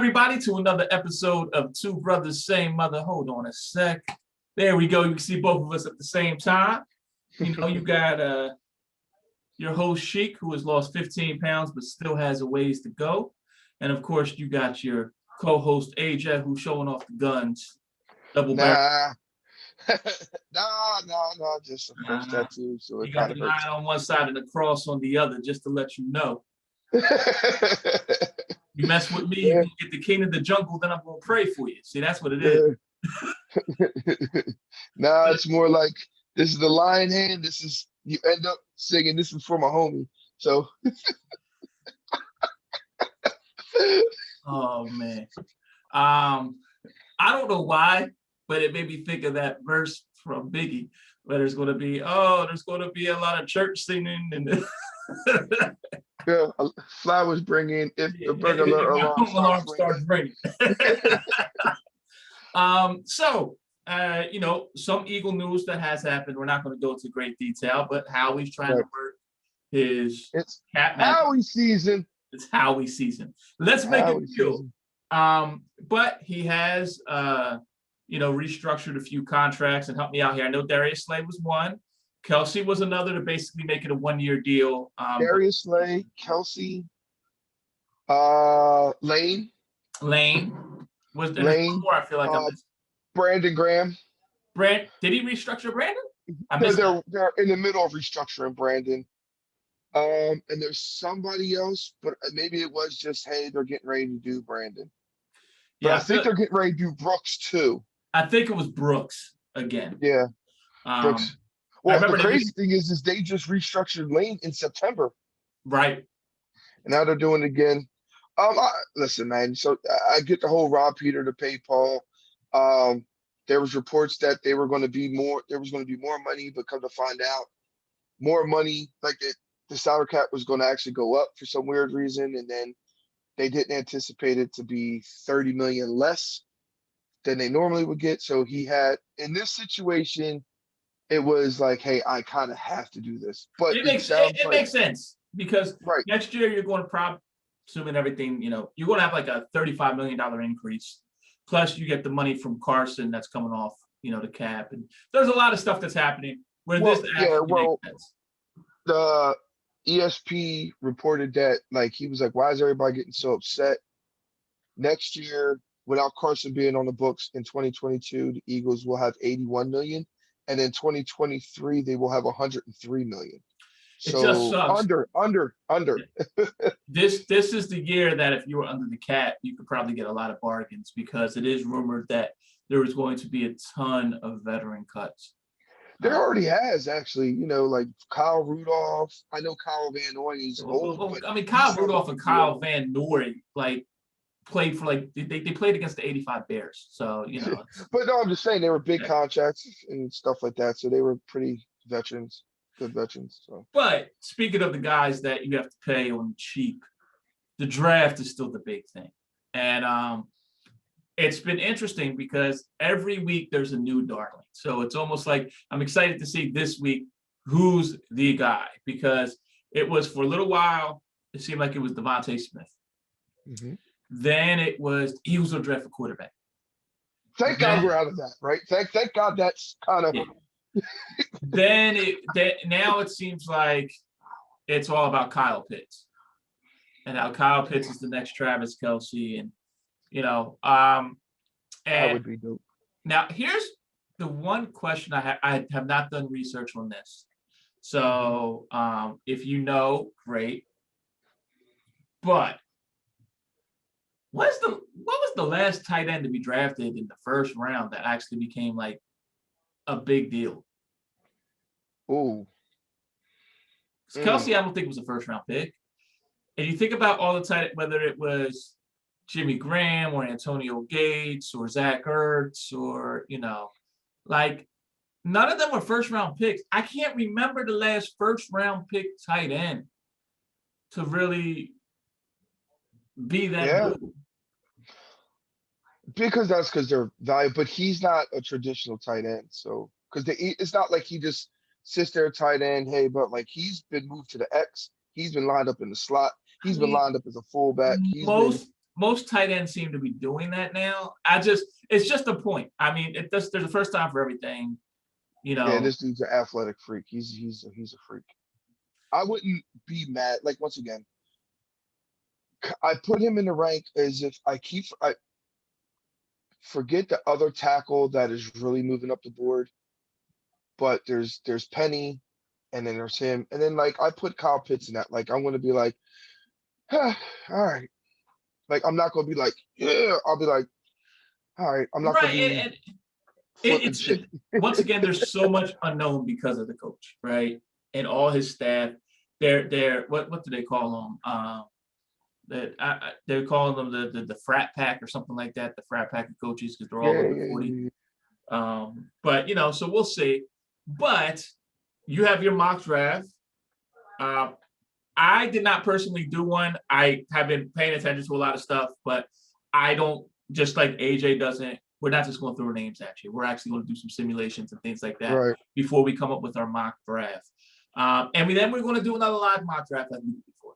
everybody, to another episode of Two Brothers, Same Mother. Hold on a sec. There we go. You can see both of us at the same time. You got your host, Sheik, who has lost 15 pounds but still has a ways to go. And of course, you got your co-host, AJ, who's showing off the guns. Double barrel. Nah, just a French tattoo, so You it got kind the of line on one side and the cross on the other, just to let you know. hurts. You mess with me, you're Yeah, going to get the king of the jungle, then I'm going to pray for you. See, that's what it is. yeah. Nah, it's more like this is the lion hand. This is you end up singing. This is for my homie. So Oh, man. I don't know why, but it made me think of that verse from Biggie, where there's going to be a lot of church singing and yeah, flowers bring in if the burglar my alarm home starts alarm starts ringing. ringing. Some Eagle news that has happened. We're not going to go into great detail, but Howie's trying to Right. work his It's cat magic. Howie season. It's Howie season. Let's make it Howie real. season. But he has restructured a few contracts and helped me out here. I know Darius Slay was one. Kelsey was another to basically make it a one-year deal. Darius Slay, Kelsey, Lane, Lane was there's one Lane, more. I feel like I uh, missed. Brandon Graham. Brand, did he restructure Brandon? I They're, missed they're that. they're in the middle of restructuring Brandon. And there's somebody else, but maybe it was just, hey, they're getting ready to do Brandon. But Yeah, I think they're getting ready to do Brooks too. I think it was Brooks again. Yeah, Um, Brooks. I Well, the remember crazy thing is they just restructured Lane in September, right. and now they're doing it again. Listen, man. So I get the whole Rob Peter to pay Paul. Um, there was reports that they were going to be more. There was going to be more money, but come to find out, more money like the salary cap was going to actually go up for some weird reason, and then they didn't anticipate it to be 30 million less than they normally would get. So he had in this situation, it was like, hey, I kind of have to do this. But It it makes sounds like makes sense because right. next year you're going to assuming everything, you're going to have like a $35 million increase. Plus you get the money from Carson that's coming off, the cap. And there's a lot of stuff that's happening where Well, this yeah, actually makes well, sense. the ESP reported that like he was like, why is everybody getting so upset? Next year, without Carson being on the books in 2022, the Eagles will have 81 million. And in 2023, they will have 103 million. It just So sucks. under. This is the year that if you were under the cap, you could probably get a lot of bargains because it is rumored that there was going to be a ton of veteran cuts. There already has actually, like Kyle Rudolph. I know Kyle Van Noy is old, but I mean, he Kyle signed a Rudolph big and Kyle deal. Van Noy played for they played against the 85 Bears. So, But no, I'm just saying they were big yeah. contracts and stuff like that. So they were pretty veterans, good veterans. So But speaking of the guys that you have to pay on cheap, the draft is still the big thing. And it's been interesting because every week there's a new darling. So it's almost like I'm excited to see this week who's the guy because it was for a little while, it seemed like it was Devontae Smith. Then it was Eagles will draft a quarterback. thank God we're out of that, right? Thank God that's kind of Now it seems like it's all about Kyle Pitts. And how Kyle Pitts is the next Travis Kelce. And that would be dope. Now here's the one question I have not done research on this. So if you know, great. But what was the last tight end to be drafted in the first round that actually became like a big deal? Oh, Kelce, I don't think was a first round pick. And you think about all the tight, whether it was Jimmy Graham or Antonio Gates or Zach Ertz or none of them were first round picks. I can't remember the last first round pick tight end to really be that yeah. good. Because they're valuable, but he's not a traditional tight end. So it's not like he just sits there tight end. Hey, but like he's been moved to the X. He's been lined up in the slot. He's been lined up as a fullback. He's been most tight ends seem to be doing that now. It's just a point. I mean, there's a first time for everything, you Yeah, know. this dude's an athletic freak. He's a freak. I wouldn't be mad. Like once again, I put him in the rank as if I forget the other tackle that is really moving up the board, but there's Penny, and then there's him, and then like I put Kyle Pitts in that. Like I'm gonna be like, all right. Like I'm not gonna be like, yeah. I'll be like, all right. I'm not gonna Right. be And flipping shit. once again, there's so much unknown because of the coach, right? And all his staff. They're what do they call them? They're calling them the frat pack or something like that. The frat pack of coaches because they're all Yeah, over yeah, 40. yeah. But so we'll see. But you have your mock draft. I did not personally do one. I have been paying attention to a lot of stuff, but I don't, just like AJ doesn't. We're not just going to throw names at you. We're actually going to do some simulations and things like that Right. before we come up with our mock draft. And then we're going to do another live mock draft like we did before.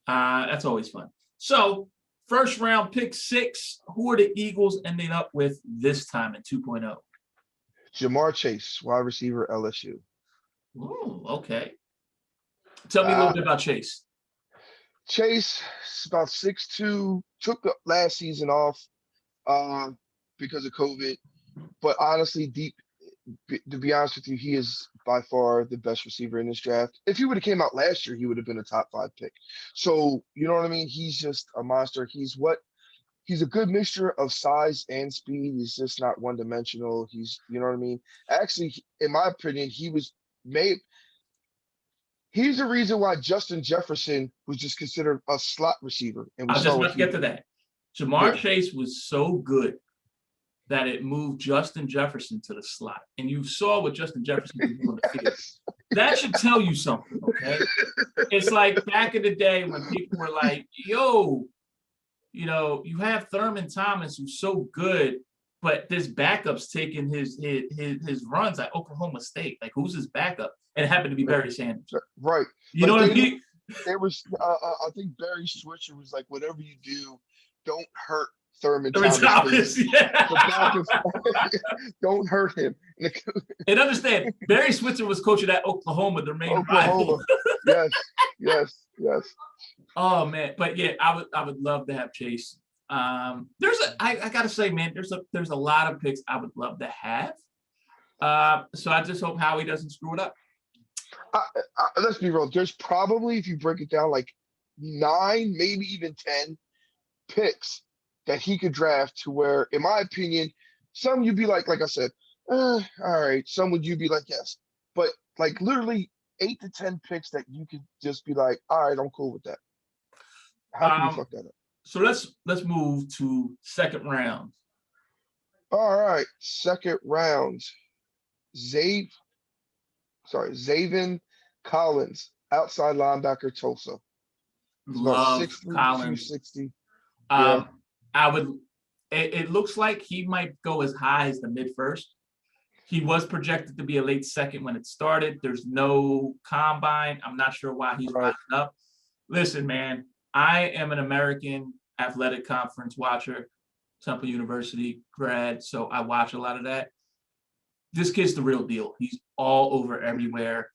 That's always fun. So first round pick 6. Who are the Eagles ending up with this time in 2.0? Jamar Chase, wide receiver, LSU. Ooh, okay. Tell me a little Uh, bit about Chase. Chase is about 6'2", took the last season off because of COVID. But honestly, to be honest with you, he is by far the best receiver in this draft. If he would have came out last year, he would have been a top 5 pick. So you know what I mean? He's just a monster. He's a good mixture of size and speed. He's just not one dimensional. You know what I mean? Actually, in my opinion, he's the reason why Justin Jefferson was just considered a slot receiver. And we I was just saw what about to he get to did. that. Jamar Yeah. Chase was so good that it moved Justin Jefferson to the slot. And you saw what Justin Jefferson could do on the field. That should tell you something, okay? It's like back in the day when people were like, yo, you have Thurman Thomas who's so good, but this backup's taking his runs at Oklahoma State. Like, who's his backup? And it happened to be Barry Sanders. Right. You know what I they mean? There was, I think Barry Switzer was like, whatever you do, don't hurt Thurman Thurman Thomas. 'Cause Thomas, the back yeah. is, don't hurt him. And understand, Barry Switzer was coaching at Oklahoma, their main rival. Oklahoma. Yes. Oh man, but yeah, I would love to have Chase. I gotta say, man, there's a lot of picks I would love to have. So I just hope Howie doesn't screw it up. Let's be real. There's probably, if you break it down, like 9, maybe even 10 picks that he could draft to where, in my opinion, some you'd be like I said, all right. Some would you be like, yes, but like literally 8 to 10 picks that you could just be like, all right, I'm cool with that. How can you fuck that up? So let's move to second round. All right, second round. Zaven Collins, outside linebacker, Tulsa. He's about Love 6'3", Collins. 260. I would. It looks like he might go as high as the mid first. He was projected to be a late second when it started. There's no combine. I'm not sure why he's rising up. Listen, man, I am an American Athletic Conference watcher, Temple University grad, so I watch a lot of that. This kid's the real deal. He's all over everywhere.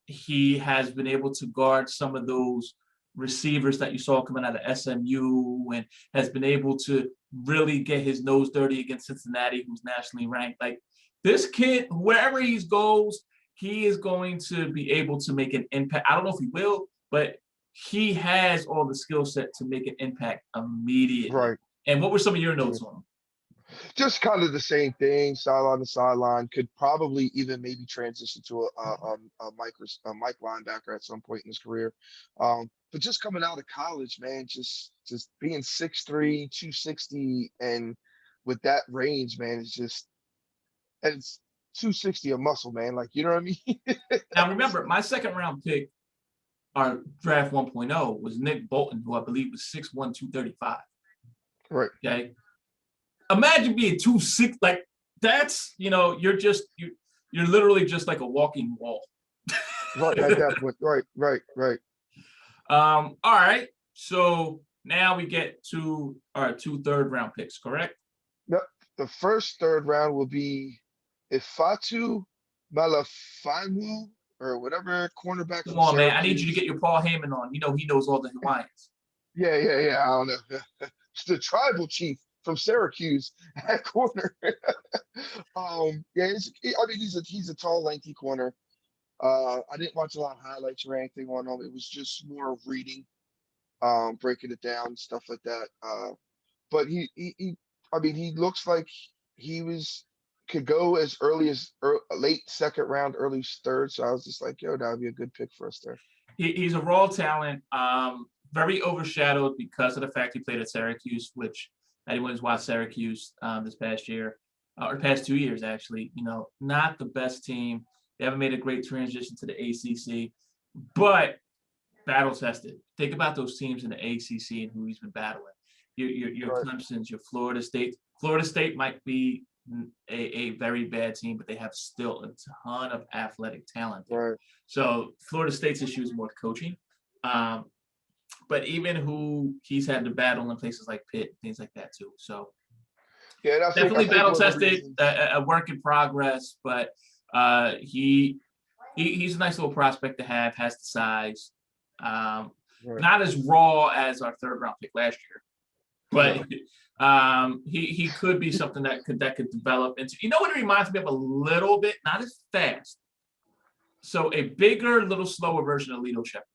He has been able to guard some of those receivers that you saw coming out of SMU and has been able to really get his nose dirty against Cincinnati, who's nationally ranked. Like, this kid, wherever he goes, he is going to be able to make an impact. I don't know if he will, but he has all the skill set to make an impact immediately. Right. And what were some of your notes on him? Just kind of the same thing, sideline to sideline. Could probably even maybe transition to a Mike linebacker at some point in his career. But just coming out of college, man, just being 6'3", 260, and with that range, man, it's 260 of muscle, man. Like, you know what I mean? Now, remember, my second round pick, our draft 1.0, was Nick Bolton, who I believe was 6'1", 235. Right. Okay. Imagine being 2'6", like that's, you're literally just like a walking wall. Right, at that point. Right. All right. So Now we get to our 2 third-round picks, correct? Yep. The first third round will be Ifatu Malifonwu or whatever cornerback Come from on, man. I need you to Syracuse. get your Paul Heyman on. You know he knows all the Hawaiians. Yeah. I don't know. It's the tribal chief from Syracuse at corner. Yeah, I mean, he's a tall, lengthy corner. I didn't watch a lot of highlights or anything on him. It was just more of reading, breaking it down, stuff like that. But I mean, he looks like could go as early as late second round, early third. So I was just like, yo, that would be a good pick for us there. He's a raw talent, very overshadowed because of the fact he played at Syracuse, which anyone who's watched Syracuse this past year, or past 2 years, actually, not the best team. They haven't made a great transition to the ACC, but battle tested. Think about those teams in the ACC and who he's been battling. Your Right. Clemson's, your Florida State. Florida State might be a very bad team, but they have still a ton of athletic talent there. Right. So Florida State's issue is more coaching. But even who he's had to battle in places like Pitt, things like that too. So Yeah, and I definitely think battle one of the tested, reasons- a work in progress, but he's a nice little prospect to have, has the size. Right. Not as raw as our third round pick last year, but he could be something that could develop into. You know what it reminds me of a little bit, not as fast. So a bigger, little slower version of Lito Shepherd.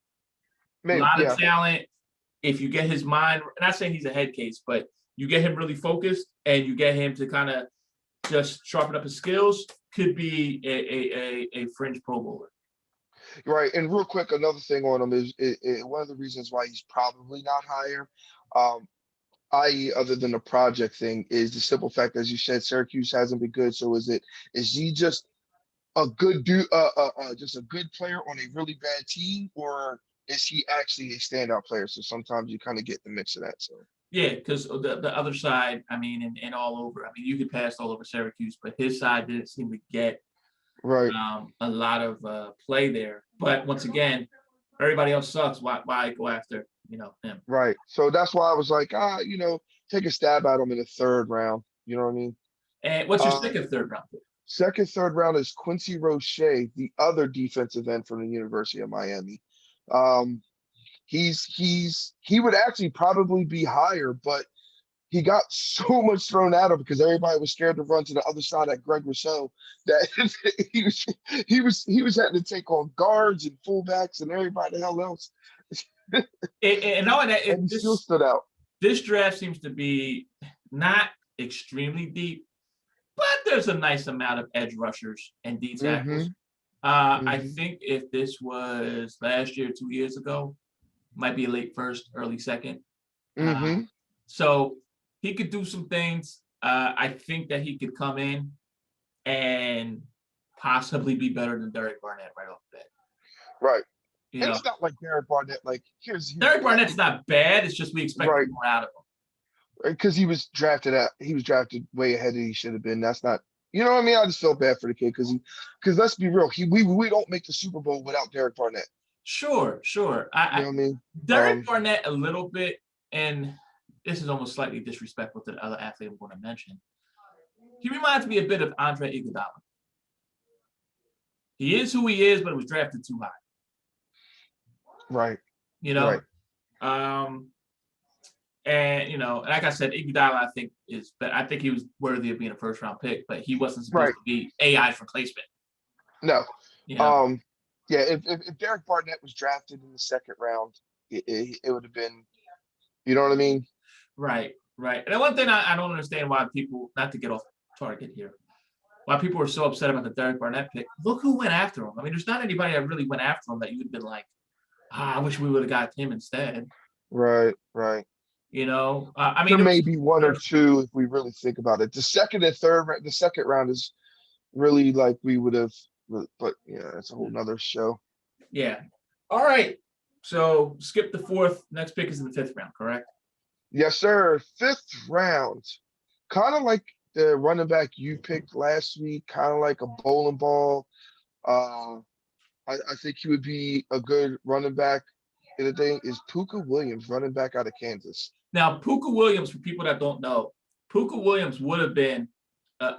A Maybe, lot yeah. of talent. If you get his mind, not saying he's a head case, but you get him really focused and you get him to kind of just sharpen up his skills, could be a fringe Pro Bowler. Right. And real quick, another thing on him is one of the reasons why he's probably not higher, i.e., other than the project thing, is the simple fact, as you said, Syracuse hasn't been good. So is he just a good dude, just a good player on a really bad team, or is he actually a standout player? So sometimes you kind of get the mix of that. So Yeah, because the other side, I mean, and all over. I mean, you could pass all over Syracuse, but his side didn't seem to get right. a lot of play there. But once again, everybody else sucks. Why go after him? Right. So that's why I was like, take a stab at him in the third round. You know what I mean? And what's your Um, second, third round pick? Second, third round is Quincy Roche, the other defensive end from the University of Miami. He would actually probably be higher, but he got so much thrown at him because everybody was scared to run to the other side at Greg Rousseau that he was having to take on guards and fullbacks and everybody the hell else. And knowing that And he still stood out. this draft seems to be not extremely deep, but there's a nice amount of edge rushers and D tackles. I think if this was last year, 2 years ago, might be a late first, early second. So he could do some things. I think that he could come in and possibly be better than Derek Barnett right off the bat. Right. You And know, it's not like Derek Barnett. Like here's Derek Barnett's not bad. It's just we expect Right. more out of him. because he was drafted way ahead of he should have been. That's not, you know what I mean? I just felt bad for the kid because let's be real, we don't make the Super Bowl without Derek Barnett. Sure. You know what I mean? Derek Barnett a little bit, and this is almost slightly disrespectful to the other athlete I'm going to mention. He reminds me a bit of Andre Iguodala. He is who he is, but it was drafted too high. Right. Right. And like I said, Iguodala, I think he was worthy of being a first round pick, but he wasn't supposed to be AI's replacement. No. Yeah, if Derek Barnett was drafted in the second round, it would have been, you know what I mean? Right. And the one thing I don't understand why people, not to get off target here, why people were so upset about the Derek Barnett pick. Look who went after him. I mean, there's not anybody that really went after him that you would have been like, I wish we would have got him instead. Right. I mean, there may be one or two if we really think about it. The second round is really like we would have, but yeah, it's a whole nother show. Yeah. All right. So skip the fourth. Next pick is in the fifth round, correct? Yes, sir. Fifth round. Kind of like the running back you picked last week, kind of like a bowling ball. I think he would be a good running back. the thing is Puka Williams running back out of Kansas. Now, Puka Williams, for people that don't know, Puka Williams would have been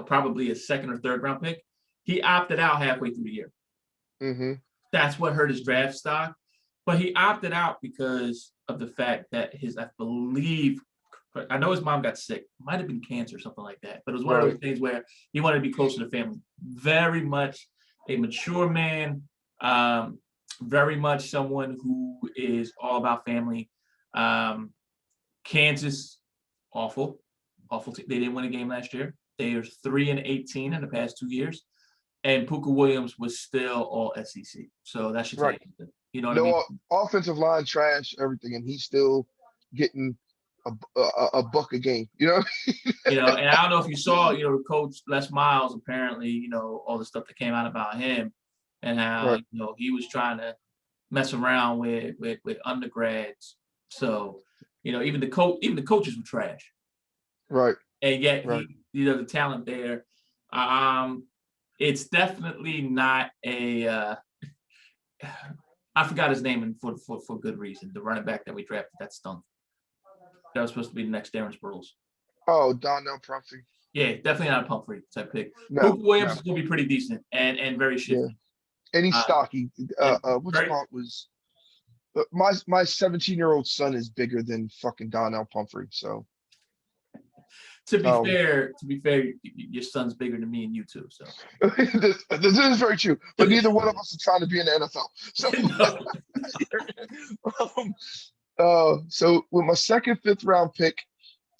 probably a second or third round pick. He opted out halfway through the year. Mm-hmm. That's what hurt his draft stock. But he opted out because of the fact that I believe, I know his mom got sick. Might have been cancer or something like that. But it was one of those things where he wanted to be closer to family. Very much a mature man. Very much someone who is all about family. Kansas, awful. They didn't win a game last year. They are 3-18 in the past 2 years. And Puka Williams was still all SEC. So that should tell you something. You know what I mean? Offensive line trash, everything, and he's still getting a buck a game. You know. And I don't know if you saw, Coach Les Miles, apparently, all the stuff that came out about him and how, he was trying to mess around with undergrads. So, even the coaches were trash. Right. And yet, the talent there. It's definitely not a. I forgot his name, and for good reason. The running back that we drafted that stunk. That was supposed to be the next Darren Sproles. Oh, Donnell Pumphrey. Yeah, definitely not a Pumphrey type pick. Puka Williams is going to be pretty decent and very shifty. Yeah. And he's stocky. What's it called was my 17-year-old son is bigger than fucking Donnell Pumphrey. So. To be fair, your son's bigger than me and you too. So this is very true. But neither one of us is trying to be in the NFL. So, so with my second, 5th round pick,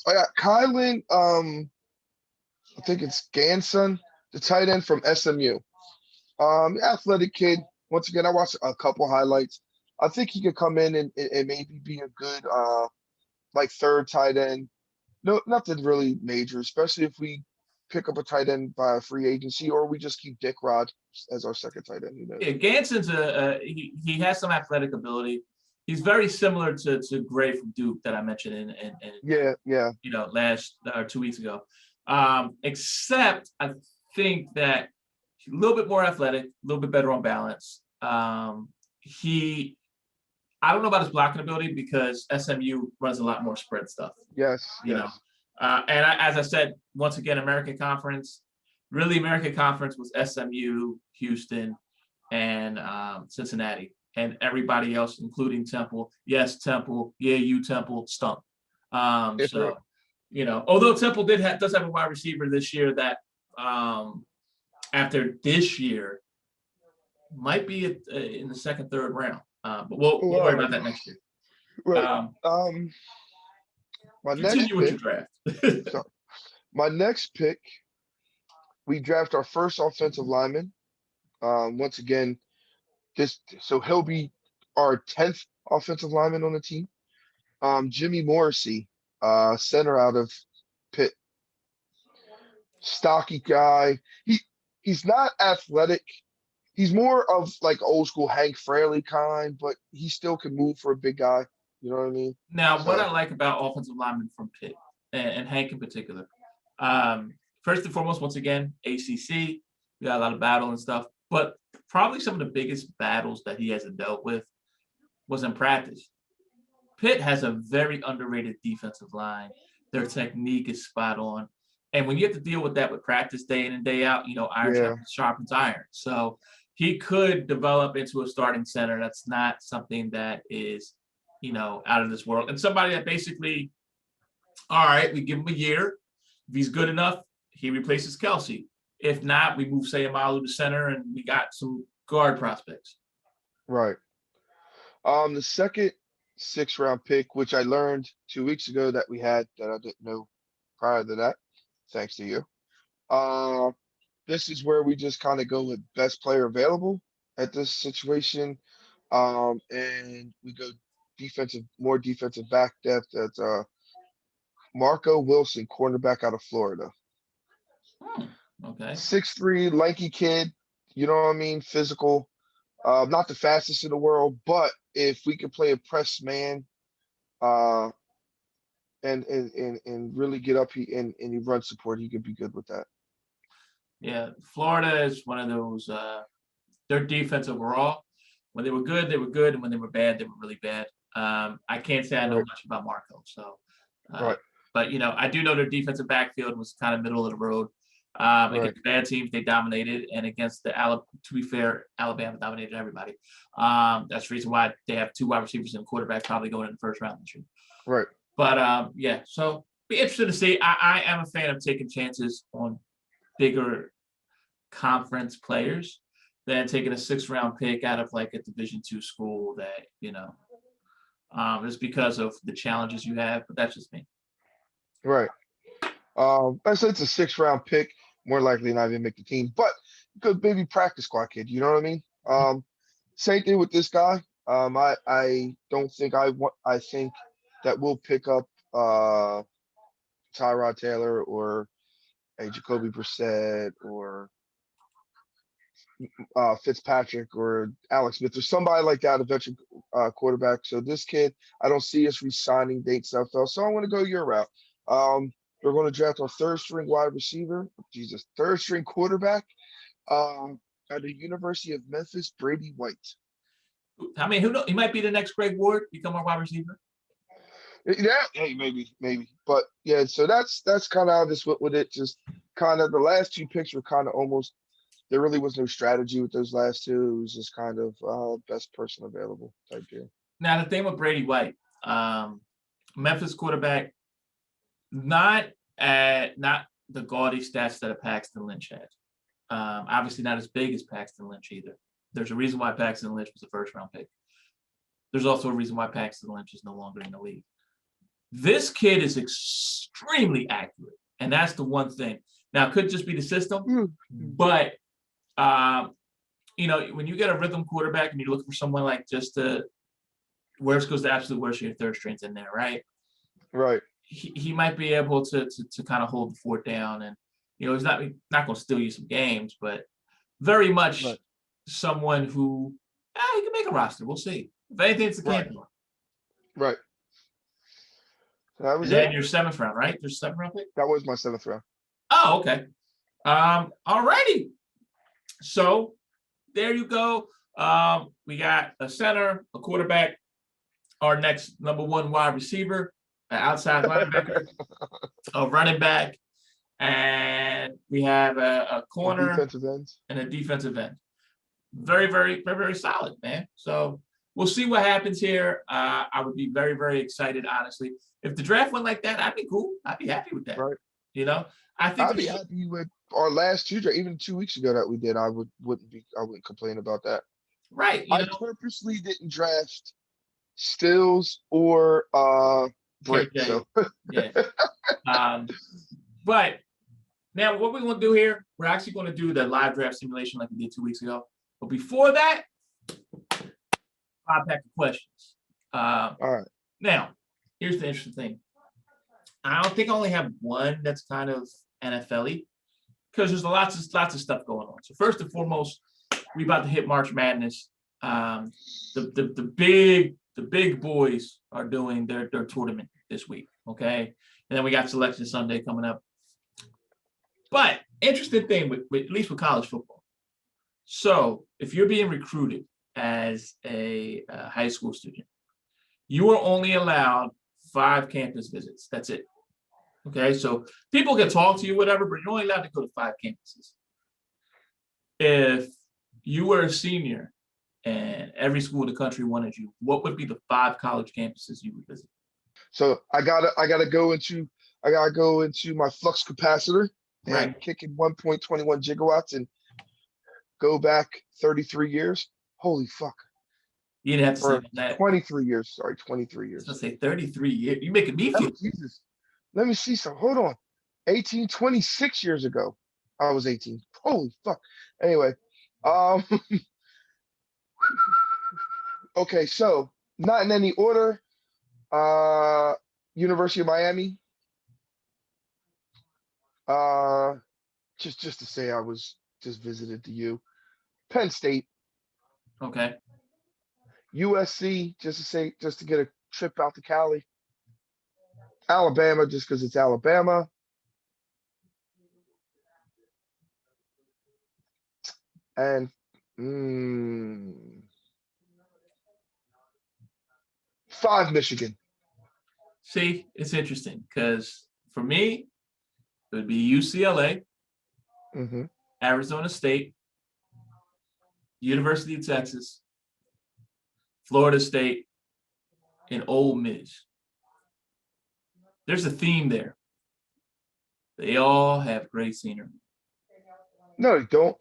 I got Kylan. I think it's Ganson, the tight end from SMU. Athletic kid. Once again, I watched a couple highlights. I think he could come in and maybe be a good third tight end. No, nothing really major, especially if we pick up a tight end by a free agency, or we just keep Dick Rod as our second tight end. Yeah, Ganson's he has some athletic ability. He's very similar to Gray from Duke that I mentioned last 2 weeks ago. Except I think that he's a little bit more athletic, a little bit better on balance. I don't know about his blocking ability because SMU runs a lot more spread stuff. Yes. As I said, once again, American Conference was SMU, Houston, and Cincinnati, and everybody else, including Temple. Yes, Temple. Yeah, Temple stunk. Although Temple does have a wide receiver this year that after this year might be in the second, third round. But we'll worry about that next year. Right. My next pick, we draft our first offensive lineman. Once again, so he'll be our 10th offensive lineman on the team. Jimmy Morrissey, center out of Pitt. Stocky guy. He's not athletic. He's more of like old school Hank Fraley kind, but he still can move for a big guy. You know what I mean? Now, what I like about offensive linemen from Pitt and Hank in particular, first and foremost, once again, ACC, we got a lot of battle and stuff, but probably some of the biggest battles that he hasn't dealt with was in practice. Pitt has a very underrated defensive line. Their technique is spot on. And when you have to deal with that with practice day in and day out, iron sharpens iron. So he could develop into a starting center. That's not something that is, out of this world. And somebody that basically, all right, we give him a year. If he's good enough, he replaces Kelsey. If not, we move Sayamalu to center and we got some guard prospects. Right. The second 6th round pick, which I learned 2 weeks ago that we had that I didn't know prior to that, thanks to you. This is where we just kind of go with best player available at this situation. And we go more defensive back depth. That's Marco Wilson, cornerback out of Florida. Okay. 6'3", lanky kid, you know what I mean? Physical. Not the fastest in the world, but if we could play a press man, and really get up and he run support, he could be good with that. Yeah, Florida is one of those. Their defense overall, when they were good, and when they were bad, they were really bad. I can't say I know Right. much about Marco. So, Right. but I do know their defensive backfield was kind of middle of the road. Right. Against bad teams, they dominated, and against to be fair, Alabama dominated everybody. That's the reason why they have 2 wide receivers and a quarterback probably going in the first round this year. Right. But yeah, so be interested to see. I am a fan of taking chances on bigger conference players than taking a 6th round pick out of like a Division II school that is because of the challenges you have. But that's just me. Right. I said it's a 6th round pick, more likely not even make the team, but good maybe practice squad kid, you know what I mean? Same thing with this guy. I don't think I think that we'll pick up Tyrod Taylor or a Jacoby Brissett or Fitzpatrick or Alex Smith or somebody like that, a veteran quarterback. So this kid, I don't see us re-signing Dates NFL. So I want to go your route. We're going to draft our 3rd string wide receiver, 3rd string quarterback at the University of Memphis, Brady White. I mean, who knows? He might be the next Greg Ward, become our wide receiver. Yeah, hey, maybe. But yeah, so that's kind of how this went with it. Just kind of the last 2 picks were kind of almost, there really was no strategy with those last 2. It was just kind of best person available type deal. Now the thing with Brady White, Memphis quarterback, not the gaudy stats that a Paxton Lynch had. Obviously not as big as Paxton Lynch either. There's a reason why Paxton Lynch was a 1st round pick. There's also a reason why Paxton Lynch is no longer in the league. This kid is extremely accurate, and that's the one thing. Now, it could just be the system, but when you get a rhythm quarterback and you're looking for someone like just the worst goes to absolute worst, your 3rd string's in there, right? Right. He might be able to kind of hold the fort down, and he's not going to steal you some games, but very much Right. someone who he can make a roster. We'll see. If anything, it's the Right. Canton. Right. So that was And then it. your 7th round, right? There's 7th round pick. That was my 7th round. Oh, okay. All righty. So there you go. We got a center, a quarterback, our next number 1 wide receiver, an outside linebacker, a running back, and we have a corner Defensive ends. and a defensive end. Very, very, very, very solid, man. So we'll see what happens here. I would be very, very excited, honestly. If the draft went like that, I'd be cool. I'd be happy with that. Right. I think I'd be happy with our last 2 drafts, even 2 weeks ago that we did. I wouldn't complain about that. right. I purposely didn't draft Stills or Brick. KJ. So Yeah. But now what we're going to do here, we're actually going to do the live draft simulation like we did 2 weeks ago. But before that, 5 pack of questions. all right. Now, here's the interesting thing. I don't think I only have one that's kind of NFL-y because there's lots of stuff going on. So first and foremost, we about to hit March Madness. The big boys are doing their tournament this week. Okay, and then we got Selection Sunday coming up. But interesting thing with at least with college football. So if you're being recruited as a high school student, you are only allowed 5 campus visits. That's it. Okay, so people can talk to you, whatever, but you're only allowed to go to 5 campuses. If you were a senior and every school in the country wanted you, what would be the 5 college campuses you would visit? So I gotta go into my flux capacitor and Right. kick in 1.21 gigawatts and go back 33 years. Holy fuck. You didn't have to Or say that. 23 years. Sorry, 23 I years. was gonna say 33 years. You're making me Oh, feel. Jesus. Let me see some. Hold on. 26 years ago. I was 18. Holy fuck. Anyway. Okay, so not in any order. University of Miami. Just to say I was just visited the U. Penn State, Okay. USC, just to get a trip out to Cali. Alabama, just because it's Alabama. And 5 Michigan. See, it's interesting because for me, it would be UCLA, Hmm. Arizona State, University of Texas, Florida State, and Ole Miss. There's a theme there. They all have great scenery. No, they don't.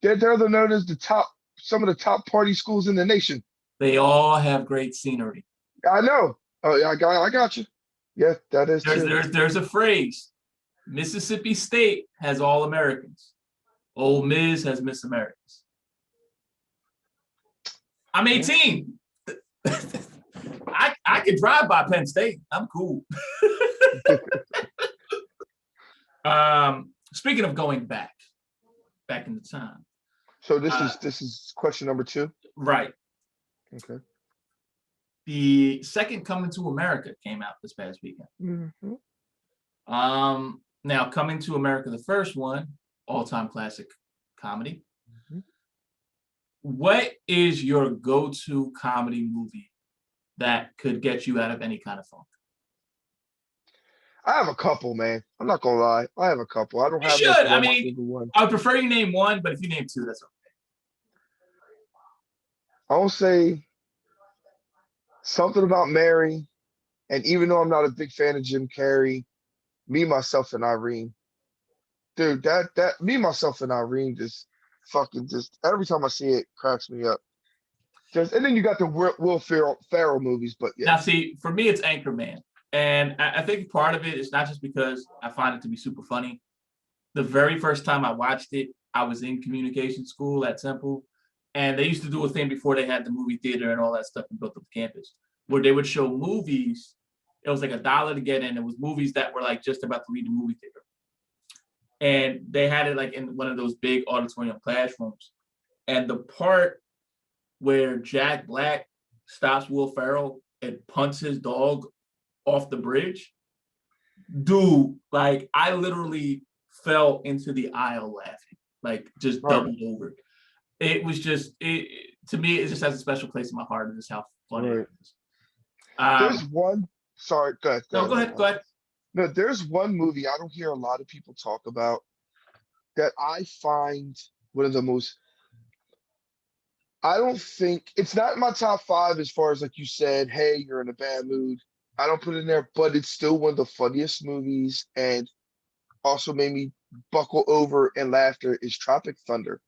They're known as some of the top party schools in the nation. They all have great scenery. I know. Oh, yeah, I got you. Yeah, that is There's true. there's a phrase. Mississippi State has all Americans. Ole Miss has Miss Americans. I'm 18. I could drive by Penn State. I'm cool. Speaking of going back in the time. So this is question number 2. Right. Okay. The second Coming to America came out this past weekend. Mhm. Now Coming to America, the first one, all-time classic comedy. Mhm. What is your go-to comedy movie that could get you out of any kind of funk? I have a couple, man. I'm not gonna lie. I have a couple. I don't You have should. like I one mean, single one. I would prefer you name one, but if you name two, that's okay. I'll say something about Mary, and even though I'm not a big fan of Jim Carrey, Me, Myself, and Irene. Dude, that Me, Myself, and Irene just fucking just every time I see it cracks me up. And then you got the Will Ferrell movies, but Now, yeah, see, for me, it's Anchorman. And I think part of it is not just because I find it to be super funny. The very first time I watched it, I was in communication school at Temple. And they used to do a thing before they had the movie theater and all that stuff and built up the campus, where they would show movies. It was like $1 to get in. It was movies that were like just about to leave the movie theater. And they had it like in one of those big auditorium classrooms. And the part where Jack Black stops Will Ferrell and punts his dog off the bridge, dude, like I literally fell into the aisle laughing, like just right, doubled over. It was just to me, it just has a special place in my heart, and just how funny right. it is. There's one. Sorry, go ahead. No, go ahead, go ahead. No, there's one movie I don't hear a lot of people talk about that I find one of the most. I don't think it's not in my top 5 as far as like you said, hey, you're in a bad mood. I don't put it in there, but it's still one of the funniest movies and also made me buckle over in laughter is Tropic Thunder.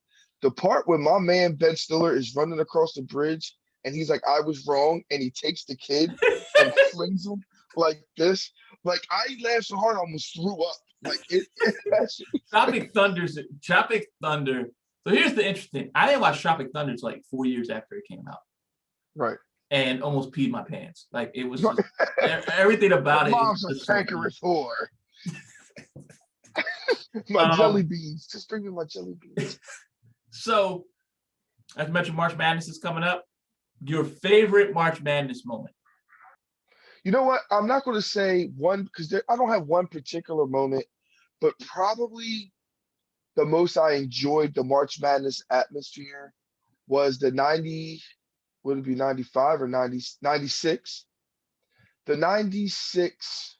The part when my man Ben Stiller is running across the bridge and he's like, I was wrong, and he takes the kid and flings him like this. Like I laughed so hard I almost threw up. Like Tropic Thunder. So here's the interesting. I didn't watch Tropic Thunder until like 4 years after it came out, right. and almost peed my pants. Like it was just everything about it. Mom's a was so funny. cankerous whore. My jelly beans. Just bring me my jelly beans. So, as mentioned, March Madness is coming up. Your favorite March Madness moment? You know what? I'm not going to say one because I don't have one particular moment, but probably the most I enjoyed the March Madness atmosphere was the 90, would it be 95 or 90, 96? The 96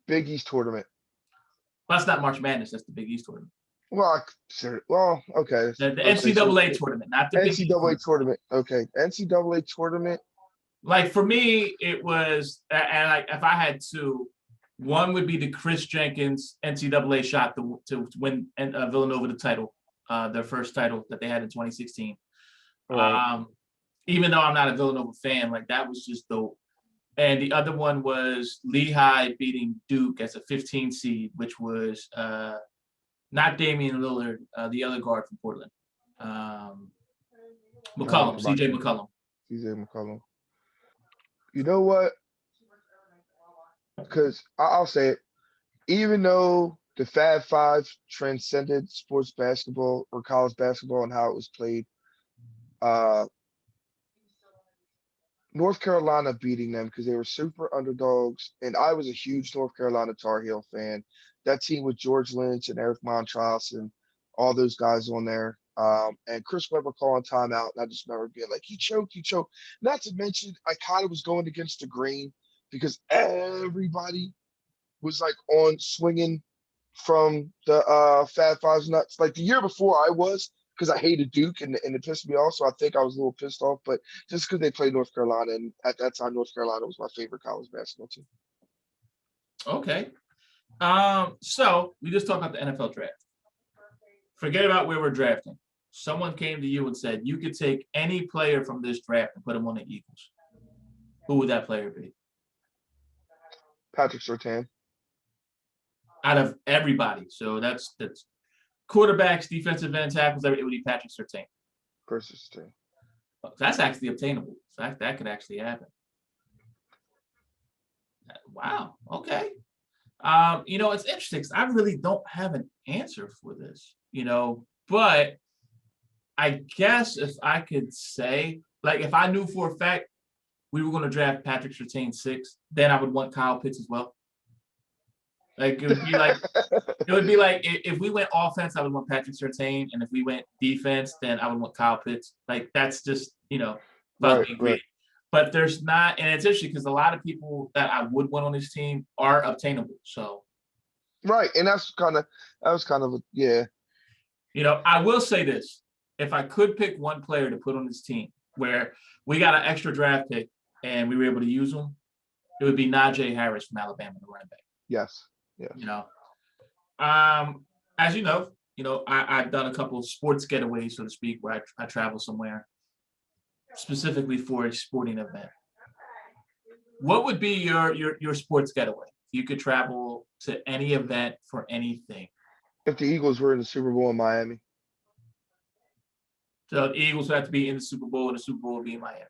Big East tournament. That's not March Madness. That's the Big East tournament. Well, okay. The NCAA tournament, not the Big East NCAA tournament. Okay, NCAA tournament. Like for me, it was, and like if I had two, one would be the Chris Jenkins NCAA shot to win Villanova the title, their first title that they had in 2016. Right. Even though I'm not a Villanova fan, like that was just dope. And the other one was Lehigh beating Duke as a 15 seed, which was not Damian Lillard, the other guard from Portland. McCollum, CJ McCollum. CJ McCollum. You know what? Because I'll say it, even though the Fab Five transcended sports basketball or college basketball and how it was played, North Carolina beating them because they were super underdogs, and I was a huge North Carolina Tar Heel fan. That team with George Lynch and Eric Montross and all those guys on there, And Chris Webber calling timeout. And I just remember being like, he choked, he choked. Not to mention, I kind of was going against the grain because everybody was like on swinging from the Fab Fives nuts. Like the year before I was, because I hated Duke and it pissed me off. So I think I was a little pissed off, but just because they played North Carolina, and at that time North Carolina was my favorite college basketball team. Okay. So we just talked about the NFL draft. Forget about where we're drafting. Someone came to you and said you could take any player from this draft and put him on the Eagles. Who would that player be? Patrick Surtain. Out of everybody. So that's quarterbacks, defensive end tackles, it would be Patrick Surtain. Patrick Surtain. That's actually obtainable. So that could actually happen. Wow. Okay. It's interesting because I really don't have an answer for this, but I guess if I could say, like, if I knew for a fact we were going to draft Patrick Surtain 6, then I would want Kyle Pitts as well. Like, it would be like if we went offense, I would want Patrick Surtain, and if we went defense, then I would want Kyle Pitts. Like, that's just, Right. But there's not, and it's interesting because a lot of people that I would want on this team are obtainable. So, Right. And that was kind of, yeah. I will say this. If I could pick one player to put on this team where we got an extra draft pick and we were able to use him, it would be Najee Harris from Alabama, the running back. Yes. Yeah. As you know, I've done a couple of sports getaways, so to speak, where I travel somewhere specifically for a sporting event. What would be your sports getaway? If you could travel to any event for anything. If the Eagles were in the Super Bowl in Miami. So the Eagles would have to be in the Super Bowl, and the Super Bowl would be in Miami.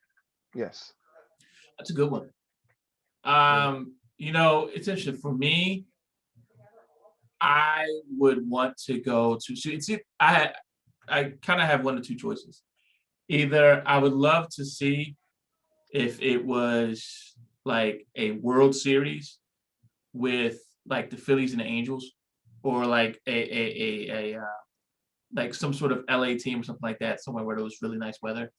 Yes. That's a good one. It's interesting. For me, I would want to go to I kind of have one of two choices. Either I would love to see if it was like a World Series with like the Phillies and the Angels, or like a like some sort of LA team or something like that, somewhere where there was really nice weather.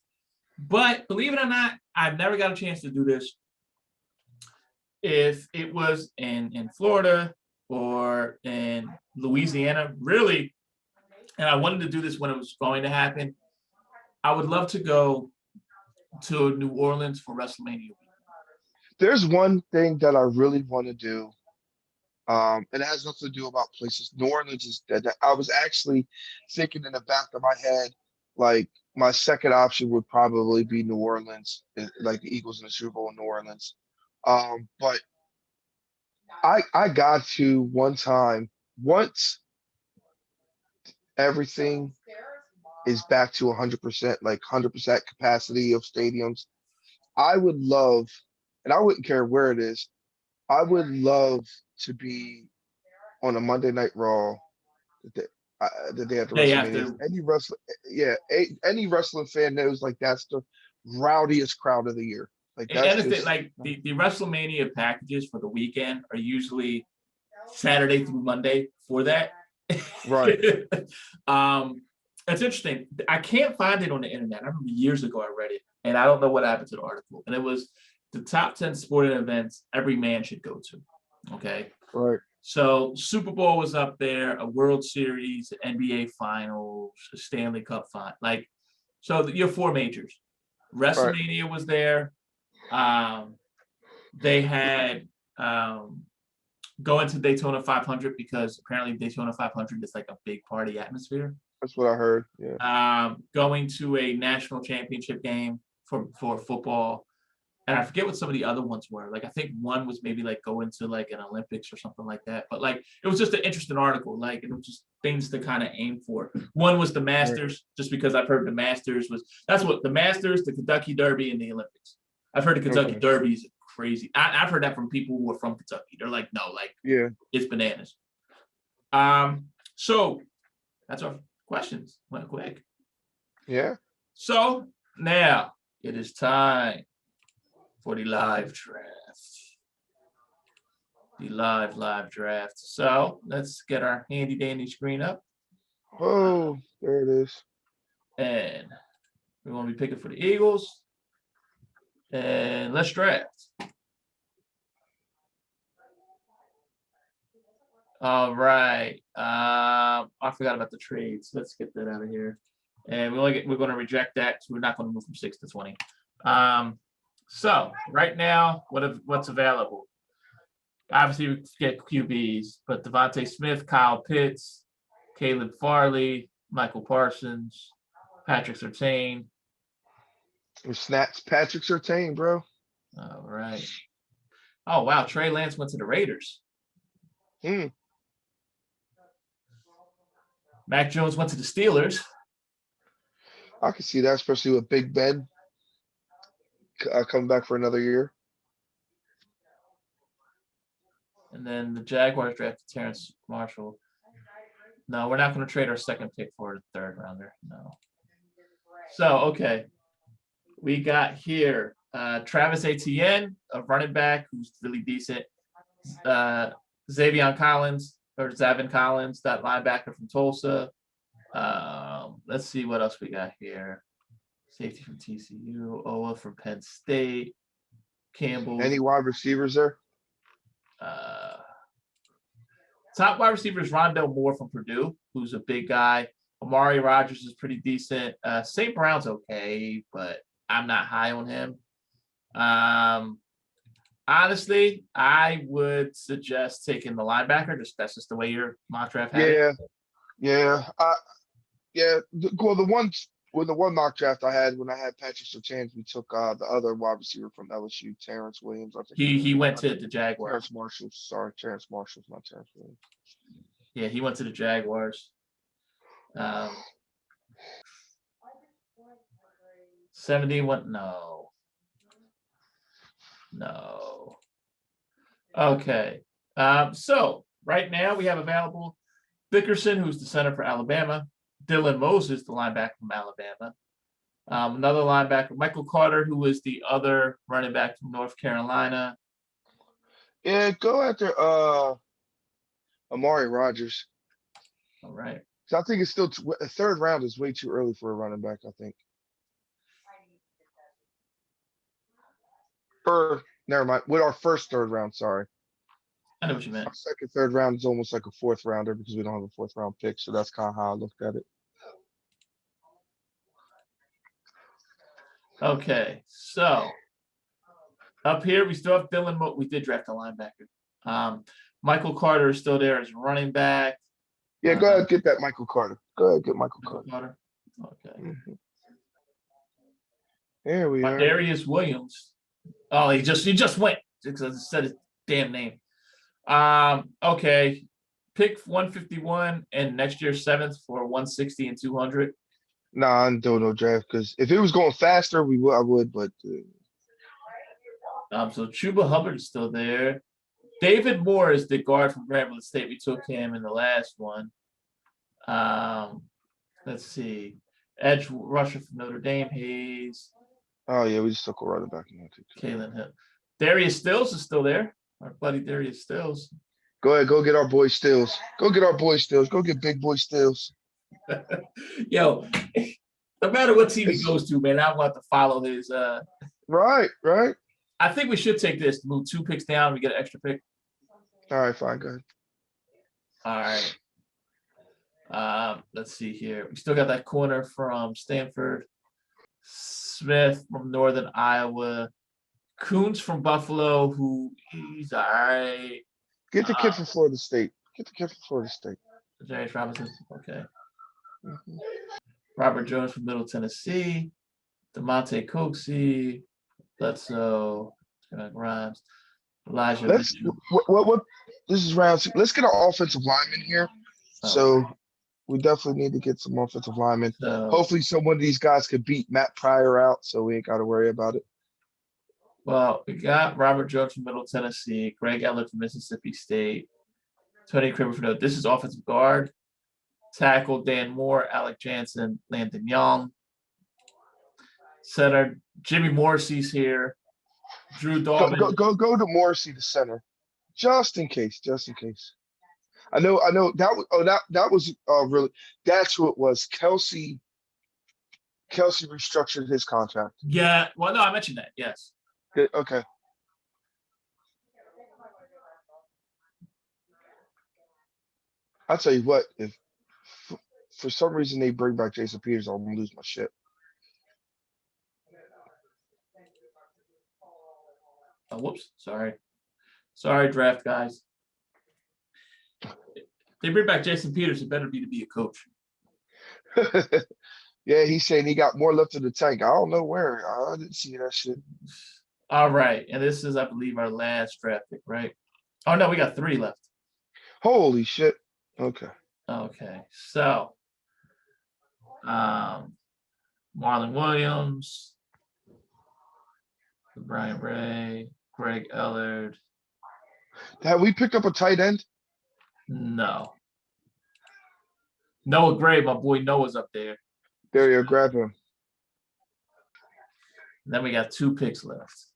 But believe it or not, I've never got a chance to do this. If it was in Florida or in Louisiana, really, and I wanted to do this when it was going to happen, I would love to go to New Orleans for WrestleMania week. There's one thing that I really want to do. It has nothing to do about places. New Orleans is dead. I was actually thinking in the back of my head, like my second option would probably be New Orleans, like the Eagles in the Super Bowl in New Orleans. But I got to one time, once everything is back to 100%, like 100% capacity of stadiums, I would love, and I wouldn't care where it is, I would love to be on a Monday Night Raw the day after WrestleMania. Any wrestling fan knows like that's the rowdiest crowd of the year. Like that's And the WrestleMania packages for the weekend are usually Saturday through Monday for that. Right. It's interesting. I can't find it on the internet. I remember years ago I read it, and I don't know what happened to the article. And it was the top 10 sporting events every man should go to. Okay. Right. So Super Bowl was up there, a World Series, NBA Finals, a Stanley Cup final. Like, so your four majors. WrestleMania was there. They had going to Daytona 500 because apparently Daytona 500 is like a big party atmosphere. That's what I heard. Yeah. Going to a national championship game for football. And I forget what some of the other ones were. Like, I think one was maybe like going to like an Olympics or something like that. But like, it was just an interesting article. Like, it was just things to kind of aim for. One was the Masters, just because I've heard the Masters that's what the Masters, the Kentucky Derby, and the Olympics. I've heard the Kentucky Derby is crazy. I've heard that from people who are from Kentucky. They're like, no, like, yeah, it's bananas. So that's our questions. Went quick. Yeah. So now it is time for the live draft. The live draft. So let's get our handy dandy screen up. Oh, there it is. And we want to be picking for the Eagles. And let's draft. All right. I forgot about the trades. Let's get that out of here. And we're going to reject that. So we're not going to move from 6 to 20. So right now, what's available? Obviously, we get QBs, but Devontae Smith, Kyle Pitts, Caleb Farley, Michael Parsons, Patrick Surtain. Snaps Patrick Surtain, bro. All right. Oh, wow. Trey Lance went to the Raiders. Mac Jones went to the Steelers. I can see that, especially with Big Ben coming back for another year. And then the Jaguars drafted Terrence Marshall. No, we're not going to trade our second pick for the third rounder. No. So, okay. We got here Travis Etienne, a running back who's really decent. Zavion Collins, or Zavin Collins, that linebacker from Tulsa. Let's see what else we got here. Safety from TCU, Owa from Penn State, Campbell. Any wide receivers there? Top wide receivers, Rondell Moore from Purdue, who's a big guy. Amari Rogers is pretty decent. St. Brown's okay, but I'm not high on him. Honestly, I would suggest taking the linebacker. That's just the way your mock draft had it. Yeah. Well, the one mock draft I had when I had Patrick Surtain, we took the other wide receiver from LSU, Terrence Williams. I think He went to the Jaguars. Terrence Marshall. Sorry, Terrence Marshall, not Terrence Williams. Yeah, he went to the Jaguars. 71. No. Okay. So right now we have available Dickerson, who's the center for Alabama. Dylan Moses, the linebacker from Alabama. Another linebacker, Michael Carter, who was the other running back from North Carolina. Yeah, go after Amari Rogers. All right. So I think it's still a third round is way too early for a running back, I think. Never mind. With our first third round, sorry. I know what you meant. Our second, third round is almost like a fourth rounder because we don't have a fourth round pick. So that's kind of how I looked at it. Okay, so up here we still have Dylan. We did draft a linebacker. Michael Carter is still there as running back. Yeah, go ahead, get that Michael Carter. Go ahead, get Michael Carter. Okay. There we are. Darius Williams. Oh, he just went because I said his damn name. Okay. Pick 151 and next year 7th for 160 and 200. Nah, I don't know draft because if it was going faster, I would, but So Chuba Hubbard is still there. David Moore is the guard from Grambling State. We took him in the last one. Let's see. Edge rusher from Notre Dame, Hayes. oh yeah, we just took a running back in that too. Kalen Hill. Darius Stills is still there. Our buddy Darius Stills. Go ahead, go get our boy Stills. Go get our boy Stills. Go get big boy Stills. Yo, no matter what team he goes to, man, I want to follow his. Right. I think we should take this, move 2 picks down, we get an extra pick. All right, fine, go ahead. All right. Let's see here. We still got that corner from Stanford. Smith from Northern Iowa. Coons from Buffalo, who he's all right. Get the kid from Florida State. James Robinson. Okay. Mhm. Robert Jones from Middle Tennessee. DeMonte Coxie. Bledsoe. Grimes. Elijah. Let's what this is round 2. Let's get an offensive lineman here. So we definitely need to get some offensive linemen. Hopefully some of these guys could beat Matt Pryor out, so we ain't got to worry about it. Well, we got Robert Jones from Middle Tennessee, Greg Eller from Mississippi State, Tony Kramer from this is offensive guard. Tackle Dan Moore, Alec Jansen, Landon Young. Center Jimmy Morrissey's here. Drew Dalton. Go to Morrissey, the center, just in case. I know that was really that's who it was. Kelsey Kelsey restructured his contract. Yeah, well, no, I mentioned that, yes. Good, okay. I'll tell you what, if for some reason they bring back Jason Peters, I'm gonna lose my shit. Oh, whoops, sorry. Sorry, draft guys. They bring back Jason Peters, it better be to be a coach. Yeah, he's saying he got more left in the tank. I don't know where. I didn't see that shit. All right, and this is, I believe, our last draft pick, right? Oh, no, we got 3 left. Holy shit. Okay. Okay, so Marlon Williams, Brian Ray, Greg Ellard. Have we picked up a tight end? No. Noah Gray, my boy Noah's up there. There you go, grab him. And then we got 2 picks left.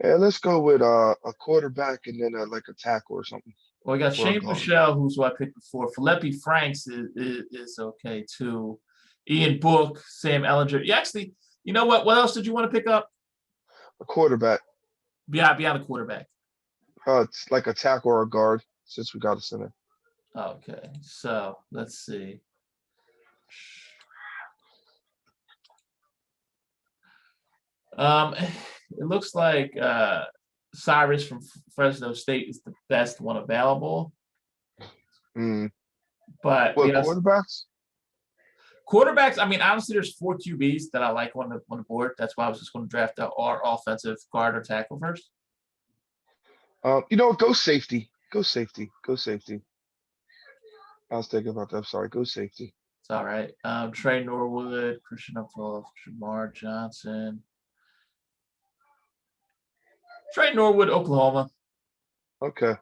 Yeah, let's go with a quarterback and then like a tackle or something. Well, we got Or a Shane guard. Michelle, who's who I picked before. Felipe Franks is okay too. Ian Book, Sam Ellinger. You actually, you know what? What else did you want to pick up? A quarterback. Beyond a quarterback. It's like a tackle or a guard since we got a center. Okay, so let's see. It looks like Cyrus from Fresno State is the best one available, Mm. but What, we have quarterbacks? quarterbacks. I mean, honestly, there's 4 QBs that I like on the board. That's why I was just going to draft our offensive guard or tackle first. You know what? Go safety. Go safety. Go safety. I was thinking about that. I'm sorry. Go safety. It's all right. Trey Norwood, Christian Uphoff, Jamar Johnson. Trey Norwood, Oklahoma. Okay.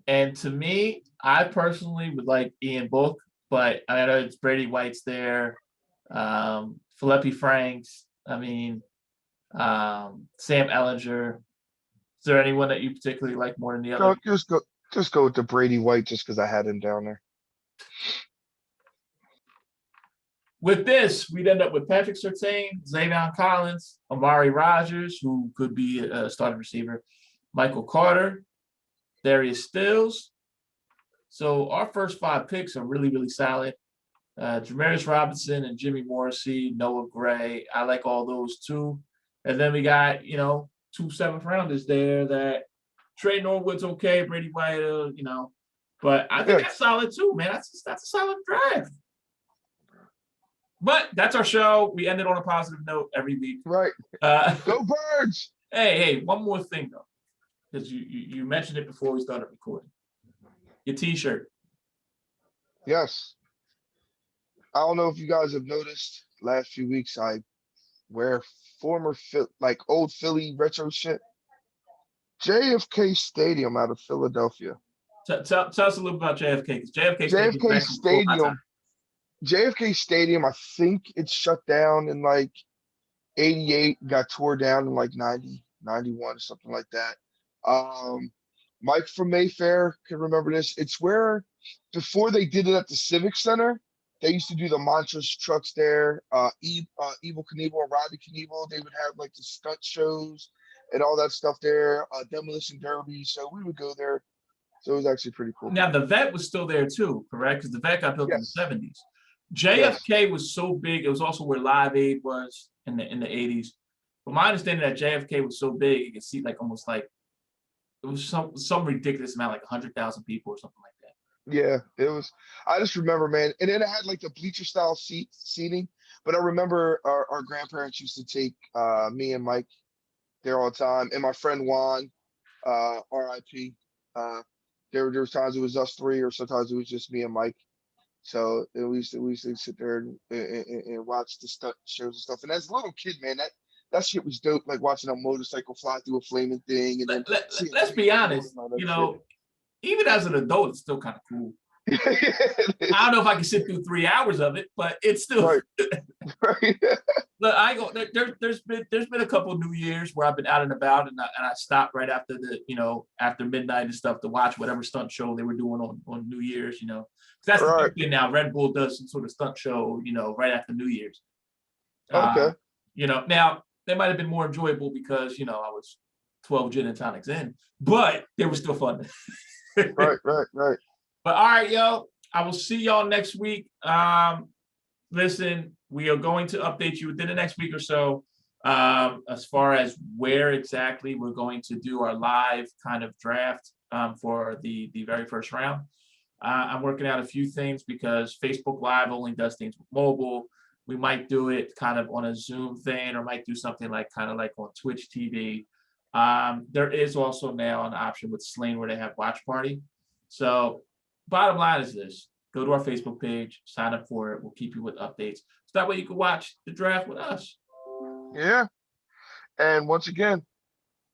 And to me, I personally would like Ian Book, but I know it's Brady White's there. Felipe Franks. I mean, Sam Ellinger. Is there anyone that you particularly like more than the other? Just go with the Brady White just because I had him down there. With this, we'd end up with Patrick Surtain, Xavier Collins, Amari Rogers, who could be a starting receiver, Michael Carter, Darius Stills. So our first 5 picks are really, really solid. Jamarius Robinson and Jimmy Morrissey, Noah Gray. I like all those too. And then we got, 2 7th rounders there that Trey Norwood's okay, Brady White, but I think that's solid too, man. That's a solid draft. But that's our show. We ended on a positive note every week. Right. Uh, Go Birds. hey, one more thing though, because you mentioned it before we started recording. Your T-shirt. Yes. I don't know if you guys have noticed last few weeks, I wear old Philly retro shit. JFK Stadium out of Philadelphia. Tell us a little about JFK, because JFK Stadium, I think it shut down in like 88, got tore down in like 90, 91, something like that. Mike from Mayfair can remember this. It's where before they did it at the Civic Center, they used to do the Montrose trucks there. Evil Knievel and Rodney Knievel, they would have like the stunt shows and all that stuff there, demolition derby. So we would go there. So it was actually pretty cool. Now the vet was still there too, correct? Because the vet got built Yes. in the 70s. JFK was so big; it was also where Live Aid was in the 80s. But my understanding that JFK was so big, you could see like almost like it was some ridiculous amount, like 100,000 people or something like that. Yeah, it was. I just remember, man. And then it had like the bleacher style seating. But I remember our grandparents used to take me and Mike there all the time, and my friend Juan, RIP. There was times it was us 3, or sometimes it was just me and Mike. So we used to sit there and watch the stunt shows and stuff. And as a little kid, man, that shit was dope. Like watching a motorcycle fly through a flaming thing. And then Let's be honest, even as an adult, it's still kind of cool. I don't know if I can sit through 3 hours of it, but it's still. Right. Right. Look, there's been a couple of New Year's where I've been out and about, and I stopped right after after midnight and stuff to watch whatever stunt show they were doing on New Year's, to That's the Right. big thing now. Red Bull does some sort of stunt show, right after New Year's. Uh, Okay. Now they might have been more enjoyable because I was 12 gin and tonics in, but they were still fun. Right. Right. But all right, yo, I will see y'all next week. Listen, we are going to update you within the next week or so, as far as where exactly we're going to do our live kind of draft for the very first round. I'm working out a few things because Facebook Live only does things with mobile. We might do it kind of on a Zoom thing, or might do something like kind of like on Twitch TV. There is also now an option with Sling where they have watch party. So bottom line is this: go to our Facebook page, sign up for it. We'll keep you with updates. So that way you can watch the draft with us. Yeah. And once again,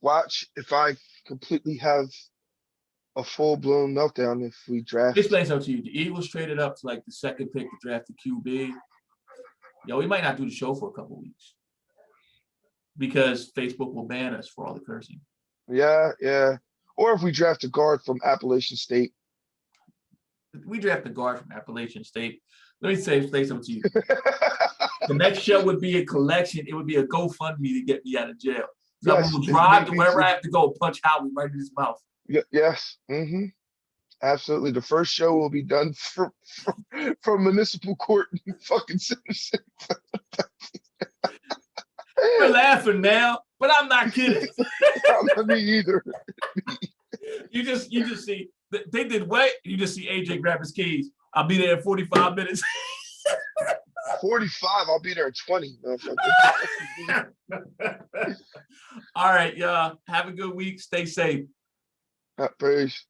watch if I completely have a full-blown meltdown if we draft. Let me explain something to you. The Eagles traded up to like the second pick to draft the QB. Yo, we might not do the show for a couple weeks because Facebook will ban us for all the cursing. Yeah. Or if we draft a guard from Appalachian State. We draft a guard from Appalachian State. Let me say something to you. The next show would be a collection. It would be a GoFundMe to get me out of jail. So Yes, I will me drive to too. wherever I have to go, punch Howie right in his mouth. Yes. Absolutely. The first show will be done from municipal court in fucking Citizen. We're laughing now, but I'm not kidding. Me either. You just see they did what? You just see AJ grab his keys. I'll be there in 45 minutes. 45. I'll be there at 20. All right, y'all. Have a good week. Stay safe. Peace.